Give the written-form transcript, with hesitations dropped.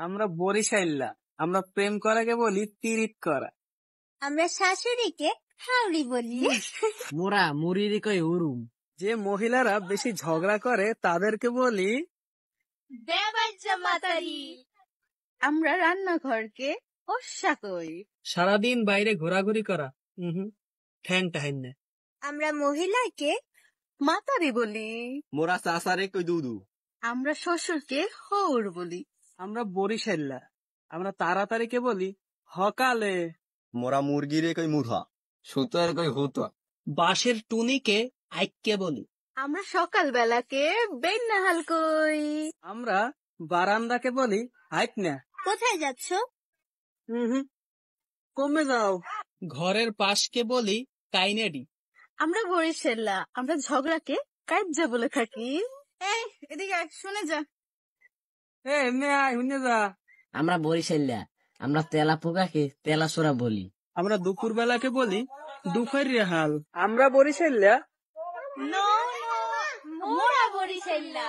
আমরা বরিশাইল্লা, আমরা প্রেম করাকে বলি তিরিত করা। আমরা শাশুড়িকে হাওড়ি বলি। মোরা মুড়ির কই হুরুম। যে মহিলারা বেশি ঝগড়া করে তাদেরকে বলি আমরা রান্নাঘরকে ওষা কই। সারাদিন বাইরে ঘোরাঘুরি করা, ঠ্যাং টাহাইন না। আমরা মহিলাকে মাতারি বলি। মোরা চাচারে কই দুদু। আমরা শ্বশুরকে হৌর বলি। আমরা বরিশাইল্লা, আমরা তাড়াতাড়িকে বলি হকালে। মোরা মুরগিরে কই মুরহা। সুতার কই হুতা। বাঁশের টুনিকে আইক্কে বলি। আমরা সকাল বেলাকে বেন্নাহাল কই। আমরা বারান্দাকে বলি আইক না। কোথায় যাচ্ছ? কমে যাও। ঘরের পাশকে বলি কাইনেডি। আমরা বরিশাল্লা, আমরা ঝগড়াকে কাইজ্জা বলে থাকি। এই এদিকে শুনে যা। শুনে যা। আমরা বরিশাইল্লা, আমরা তেলা পোকাকে তেলা সোরা বলি। আমরা দুপুর বেলাকে বলি দুপুর রেহাল। আমরা বরিশাইল্লা, মোরা বরিশাল্লা।